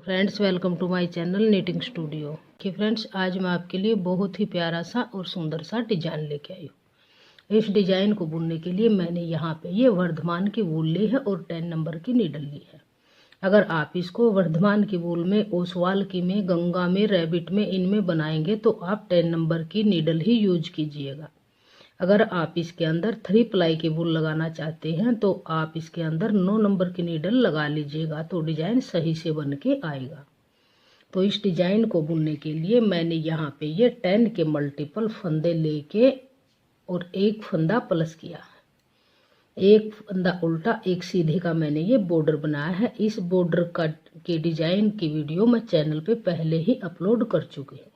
Friends, welcome to my channel knitting studio. कि friends, आज मैं आपके लिए बहुत ही प्यारा सा और सुंदर सा डिजाइन लेके आई हूँ। इस डिजाइन को बुनने के लिए मैंने यहाँ पे ये वर्धमान की वूल ली है और 10 नंबर की नीडल ली है। अगर आप इसको वर्धमान की वूल में, ओसवाल की में, गंगा में, रैबिट में, इनमें बनाएंगे तो आप 10 नंबर की नीडल ही यूज कीजिएगा। अगर आप इसके अंदर 3 प्लाई की वूल लगाना चाहते हैं तो आप इसके अंदर 9 नंबर की नीडल लगा लीजिएगा, तो डिजाइन सही से बन के आएगा। तो इस डिजाइन को बुनने के लिए मैंने यहाँ पे ये 10 के मल्टीपल फंदे लेके और एक फंदा प्लस किया है, एक फंदा उल्टा एक सीधे का मैंने ये बॉर्डर बनाया है। इस बॉर्डर का के डिजाइन की वीडियो मैं चैनल पे पहले ही अपलोड कर चुकी हूँ।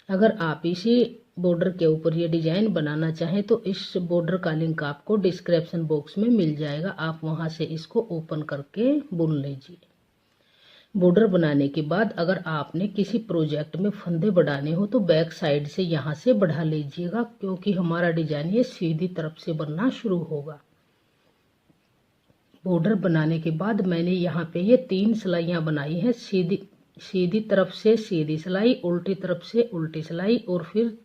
अगर आप इसी बॉर्डर के ऊपर ये डिजाइन बनाना चाहें तो इस बॉर्डर का लिंक आपको डिस्क्रिप्शन बॉक्स में मिल जाएगा, आप वहां से इसको ओपन करके बुन लीजिए। बॉर्डर बनाने के बाद अगर आपने किसी प्रोजेक्ट में फंदे बढ़ाने हो तो बैक साइड से यहाँ से बढ़ा लीजिएगा, क्योंकि हमारा डिजाइन ये सीधी तरफ से बनना शुरू होगा। बॉर्डर बनाने के बाद मैंने यहाँ पे ये 3 सिलाइयाँ बनाई हैं, सीधी तरफ से सीधी सिलाई, उल्टी तरफ से उल्टी सिलाई और फिर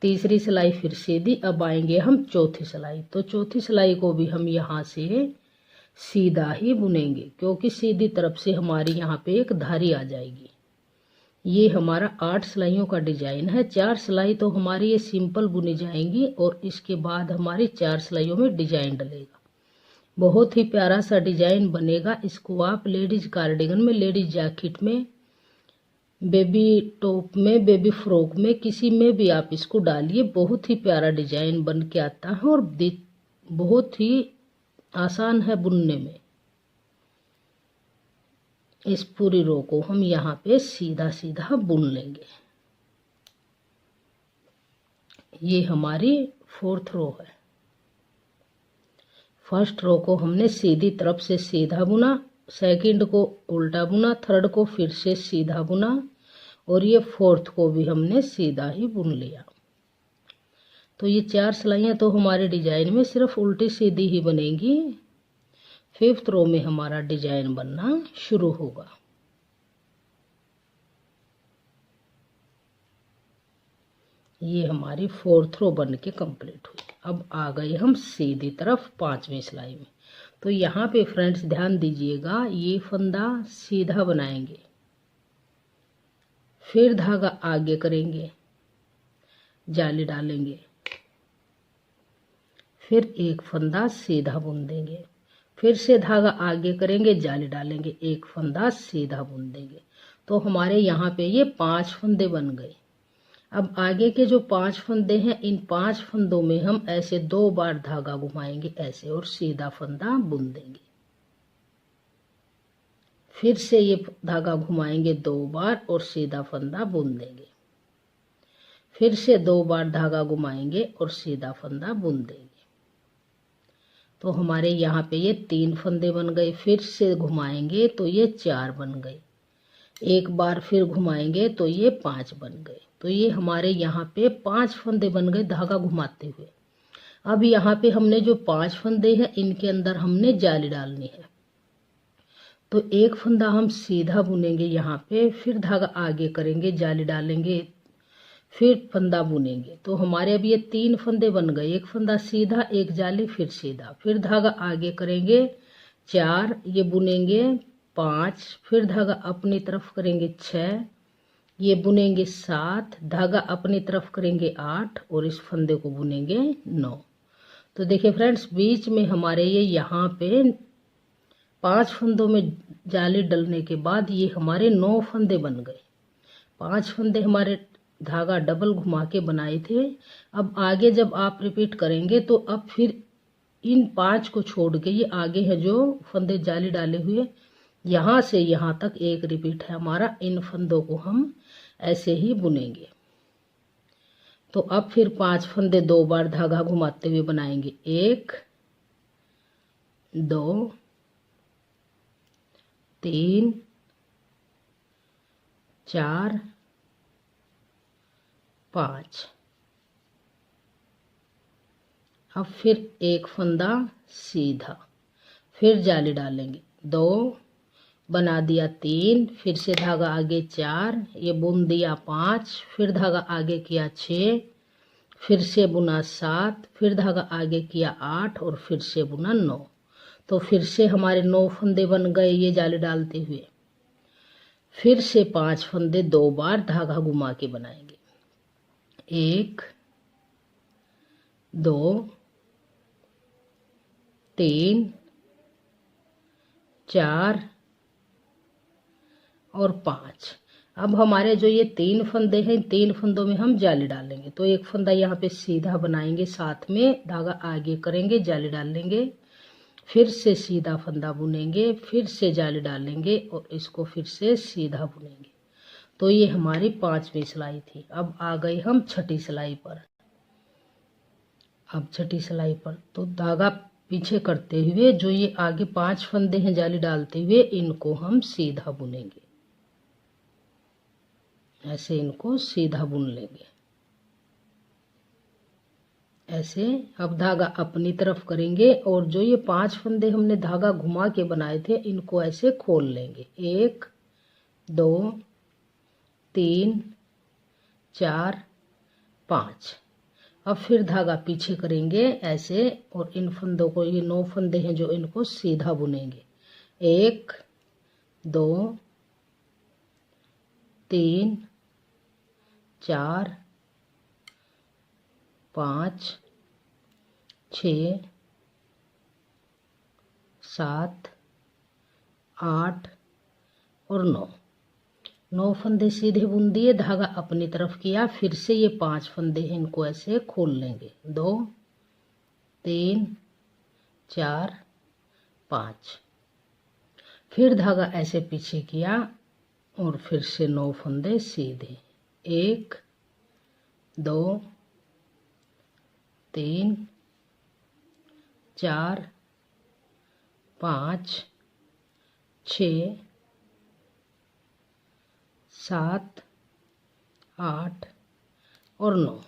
तीसरी सिलाई फिर सीधी। अब आएंगे हम चौथी सिलाई। तो चौथी सिलाई को भी हम यहाँ से सीधा ही बुनेंगे, क्योंकि सीधी तरफ से हमारी यहाँ पे एक धारी आ जाएगी। ये हमारा 8 सिलाइयों का डिजाइन है। 4 सिलाई तो हमारी ये सिंपल बुनी जाएंगी और इसके बाद हमारी 4 सिलाइयों में डिजाइन डलेगा। बहुत ही प्यारा सा डिजाइन बनेगा। इसको आप लेडीज कार्डिगन में, लेडीज जैकेट में, बेबी टॉप में, बेबी फ्रॉक में, किसी में भी आप इसको डालिए। बहुत ही प्यारा डिजाइन बन के आता है और बहुत ही आसान है बुनने में। इस पूरी रो को हम यहाँ पे सीधा सीधा बुन लेंगे। ये हमारी 4th रो है। फर्स्ट रो को हमने सीधी तरफ से सीधा बुना, सेकंड को उल्टा बुना, थर्ड को फिर से सीधा बुना और ये 4th को भी हमने सीधा ही बुन लिया। तो ये 4 सिलाइयाँ तो हमारे डिजाइन में सिर्फ उल्टी सीधी ही बनेगी। 5th रो में हमारा डिजाइन बनना शुरू होगा। ये हमारी 4th रो बन के कंप्लीट हुई। अब आ गए हम सीधी तरफ 5वीं सिलाई में। तो यहाँ पे फ्रेंड्स ध्यान दीजिएगा, ये फंदा सीधा बनाएंगे, फिर धागा आगे करेंगे, जाली डालेंगे, फिर एक फंदा सीधा बुन देंगे, फिर से धागा आगे करेंगे, जाली डालेंगे, एक फंदा सीधा बुन देंगे। तो हमारे यहाँ पे ये 5 फंदे बन गए। अब आगे के जो 5 फंदे हैं, इन 5 फंदों में हम ऐसे 2 बार धागा घुमाएंगे ऐसे और सीधा फंदा बुन देंगे। फिर से ये धागा घुमाएंगे 2 बार और सीधा फंदा बुन देंगे। फिर से 2 बार धागा घुमाएंगे और सीधा फंदा बुन देंगे। तो हमारे यहाँ पे ये 3 फंदे बन गए। फिर से घुमाएंगे तो ये 4 बन गए। एक बार फिर घुमाएंगे तो ये 5 बन गए। तो ये हमारे यहाँ पे 5 फंदे बन गए धागा घुमाते हुए। अब यहाँ पे हमने जो 5 फंदे हैं, इनके अंदर हमने जाली डालनी है। तो एक फंदा हम सीधा बुनेंगे यहाँ पे, फिर धागा आगे करेंगे, जाली डालेंगे, फिर फंदा बुनेंगे। तो हमारे अब ये 3 फंदे बन गए। एक फंदा सीधा, एक जाली, फिर सीधा, फिर धागा आगे करेंगे 4, ये बुनेंगे 5, फिर धागा अपनी तरफ करेंगे 6, ये बुनेंगे 7, धागा अपनी तरफ करेंगे 8 और इस फंदे को बुनेंगे 9। तो देखिए फ्रेंड्स, बीच में हमारे ये यहाँ पे 5 फंदों में जाली डलने के बाद ये हमारे 9 फंदे बन गए। 5 फंदे हमारे धागा डबल घुमा के बनाए थे। अब आगे जब आप रिपीट करेंगे तो अब फिर इन 5 को छोड़ के ये आगे है जो फंदे जाली डाले हुए, यहाँ से यहाँ तक एक रिपीट है हमारा। इन फंदों को हम ऐसे ही बुनेंगे। तो अब फिर 5 फंदे 2 बार धागा घुमाते हुए बनाएंगे। 1 2 3 4 5। अब फिर एक फंदा सीधा, फिर जाली डालेंगे, 2 बना दिया 3, फिर से धागा आगे 4, ये बुन दिया 5, फिर धागा आगे किया 6, फिर से बुना 7, फिर धागा आगे किया 8 और फिर से बुना 9। तो फिर से हमारे 9 फंदे बन गए ये जाली डालते हुए। फिर से 5 फंदे 2 बार धागा घुमा के बनाएंगे। 1 2 3 4 और 5। अब हमारे जो ये 3 फंदे हैं, 3 फंदों में हम जाली डालेंगे। तो एक फंदा यहाँ पे सीधा बनाएंगे, साथ में धागा आगे करेंगे, जाली डाल लेंगे, फिर से सीधा फंदा बुनेंगे, फिर से जाली डालेंगे और इसको फिर से सीधा बुनेंगे। तो ये हमारी 5वीं सिलाई थी। अब आ गए हम छठी सिलाई पर। अब छठी सिलाई पर तो धागा पीछे करते हुए जो ये आगे 5 फंदे हैं जाली डालते हुए, इनको हम सीधा बुनेंगे। ऐसे इनको सीधा बुन लेंगे ऐसे। अब धागा अपनी तरफ करेंगे और जो ये 5 फंदे हमने धागा घुमा के बनाए थे, इनको ऐसे खोल लेंगे। 1 2 3 4 5। अब फिर धागा पीछे करेंगे ऐसे और इन फंदों को, ये 9 फंदे हैं जो, इनको सीधा बुनेंगे। 1 2 3 4 5 6 7 8 और 9। 9 फंदे सीधे बुन दिए, धागा अपनी तरफ किया, फिर से ये 5 फंदे हैं, इनको ऐसे खोल लेंगे। 2 3 4 5। फिर धागा ऐसे पीछे किया और फिर से 9 फंदे सीधे। 1 2 3 4 5 6 7 8 और 9।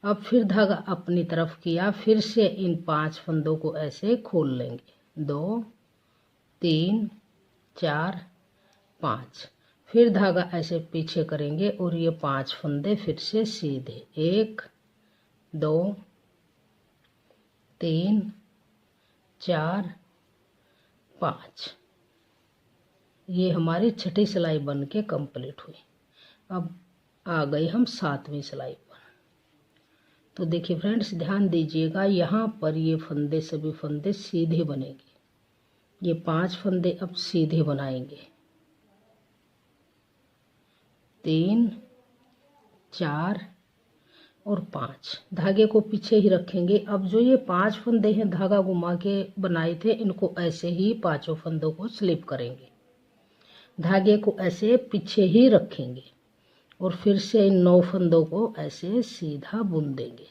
अब फिर धागा अपनी तरफ किया, फिर से इन 5 फंदों को ऐसे खोल लेंगे। 2 3 4 5। फिर धागा ऐसे पीछे करेंगे और ये 5 फंदे फिर से सीधे। 1 2 3 4 5। ये हमारी छठी सिलाई बन के कंप्लीट हुई। अब आ गए हम 7वीं सिलाई पर। तो देखिए फ्रेंड्स, ध्यान दीजिएगा, यहाँ पर ये फंदे सभी फंदे सीधे बनेंगे। ये 5 फंदे अब सीधे बनाएंगे। 3 4 और 5। धागे को पीछे ही रखेंगे। अब जो ये 5 फंदे हैं धागा घुमा के बनाए थे, इनको ऐसे ही 5 फंदों को स्लिप करेंगे। धागे को ऐसे पीछे ही रखेंगे और फिर से इन 9 फंदों को ऐसे सीधा बुन देंगे।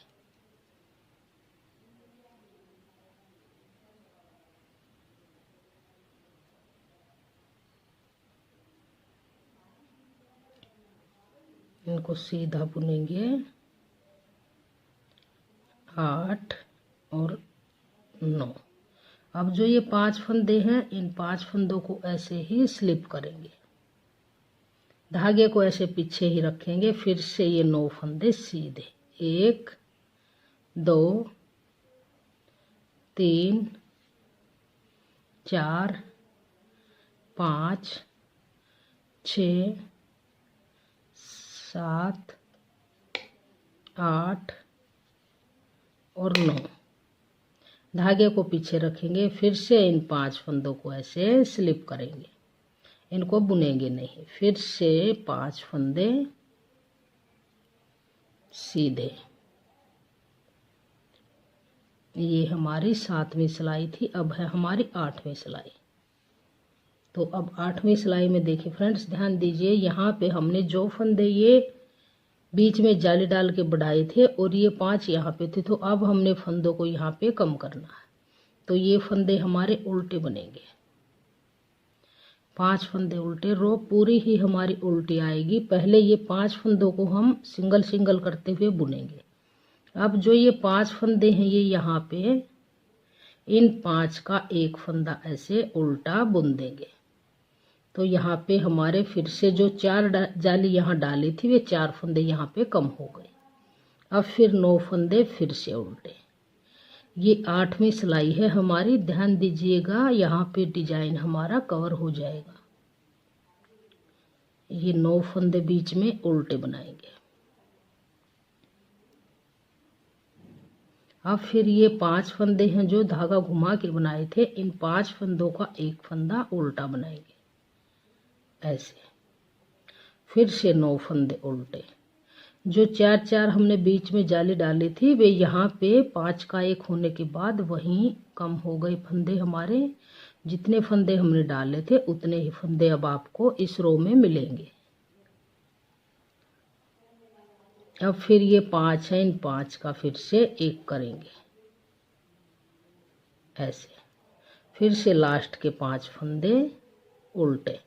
इनको सीधा बुनेंगे। 8 और 9। अब जो ये 5 फंदे हैं, इन 5 फंदों को ऐसे ही स्लिप करेंगे। धागे को ऐसे पीछे ही रखेंगे, फिर से ये 9 फंदे सीधे। 1 2 3 4 5 6 7 8 और 9। धागे को पीछे रखेंगे, फिर से इन 5 फंदों को ऐसे स्लिप करेंगे। इनको बुनेंगे नहीं। फिर से 5 फंदे सीधे। ये हमारी 7वीं सिलाई थी। अब है हमारी 8वीं सिलाई। तो अब 8वीं सिलाई में देखिए फ्रेंड्स, ध्यान दीजिए, यहाँ पे हमने जो फंदे ये बीच में जाली डाल के बढ़ाए थे और ये 5 यहाँ पे थे, तो अब हमने फंदों को यहाँ पे कम करना है। तो ये फंदे हमारे उल्टे बनेंगे। 5 फंदे उल्टे, रो पूरी ही हमारी उल्टी आएगी। पहले ये 5 फंदों को हम सिंगल सिंगल करते हुए बुनेंगे। अब जो ये 5 फंदे हैं, ये यहाँ पे इन 5 का एक फंदा ऐसे उल्टा बुन देंगे। तो यहाँ पे हमारे फिर से जो 4 जाली यहाँ डाली थी वे 4 फंदे यहाँ पे कम हो गए। अब फिर 9 फंदे फिर से उल्टे। ये 8वीं सिलाई है हमारी। ध्यान दीजिएगा, यहाँ पे डिजाइन हमारा कवर हो जाएगा। ये 9 फंदे बीच में उल्टे बनाएंगे। अब फिर ये 5 फंदे हैं जो धागा घुमा के बनाए थे, इन 5 फंदों का एक फंदा उल्टा बनाएंगे ऐसे। फिर से 9 फंदे उल्टे। जो 4 हमने बीच में जाली डाली थी वे यहाँ पे 5 का एक होने के बाद वहीं कम हो गए फंदे हमारे। जितने फंदे हमने डाले थे उतने ही फंदे अब आपको इस रो में मिलेंगे। अब फिर ये 5 है, इन 5 का फिर से एक करेंगे ऐसे। फिर से लास्ट के 5 फंदे उल्टे।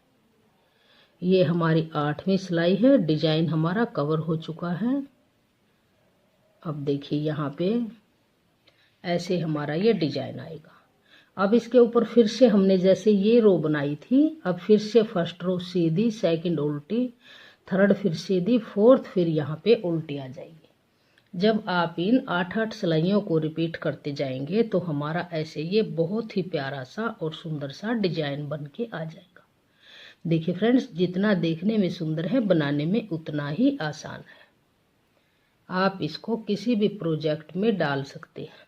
ये हमारी 8वीं सिलाई है। डिजाइन हमारा कवर हो चुका है। अब देखिए यहाँ पे ऐसे हमारा ये डिजाइन आएगा। अब इसके ऊपर फिर से हमने जैसे ये रो बनाई थी, अब फिर से फर्स्ट रो सीधी, सेकंड उल्टी, थर्ड फिर सीधी, फोर्थ फिर यहाँ पे उल्टी आ जाएगी। जब आप इन 8 सिलाइयों को रिपीट करते जाएंगे तो हमारा ऐसे ये बहुत ही प्यारा सा और सुंदर सा डिजाइन बन के आ जाएगा। देखिए फ्रेंड्स, जितना देखने में सुंदर है बनाने में उतना ही आसान है। आप इसको किसी भी प्रोजेक्ट में डाल सकते हैं।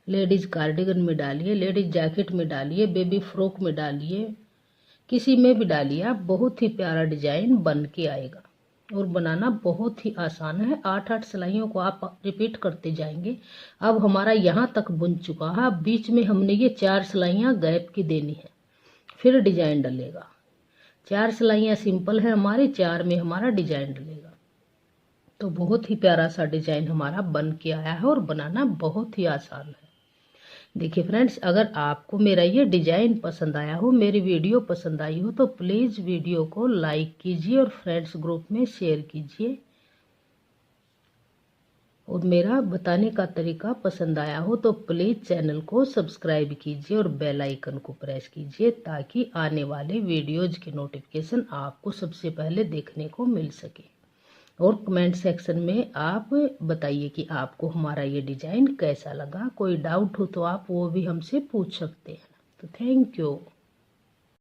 लेडीज कार्डिगन में डालिए, लेडीज जैकेट में डालिए, बेबी फ्रॉक में डालिए, किसी में भी डालिए आप, बहुत ही प्यारा डिजाइन बन के आएगा। और बनाना बहुत ही आसान है। 8 सिलाइयों को आप रिपीट करते जाएंगे। अब हमारा यहाँ तक बुन चुका है। अब बीच में हमने ये 4 सिलाइयाँ गैप की देनी है, फिर डिजाइन डलेगा। 4 सिलाइयाँ सिंपल है हमारी, 4 में हमारा डिजाइन डलेगा। तो बहुत ही प्यारा सा डिजाइन हमारा बन के आया है और बनाना बहुत ही आसान है। देखिए फ्रेंड्स, अगर आपको मेरा ये डिजाइन पसंद आया हो, मेरी वीडियो पसंद आई हो, तो प्लीज वीडियो को लाइक कीजिए और फ्रेंड्स ग्रुप में शेयर कीजिए। और मेरा बताने का तरीका पसंद आया हो तो प्लीज चैनल को सब्सक्राइब कीजिए और बेल आइकन को प्रेस कीजिए, ताकि आने वाले वीडियोज के नोटिफिकेशन आपको सबसे पहले देखने को मिल सके। और कमेंट सेक्शन में आप बताइए कि आपको हमारा ये डिजाइन कैसा लगा। कोई डाउट हो तो आप वो भी हमसे पूछ सकते हैं। तो थैंक यू।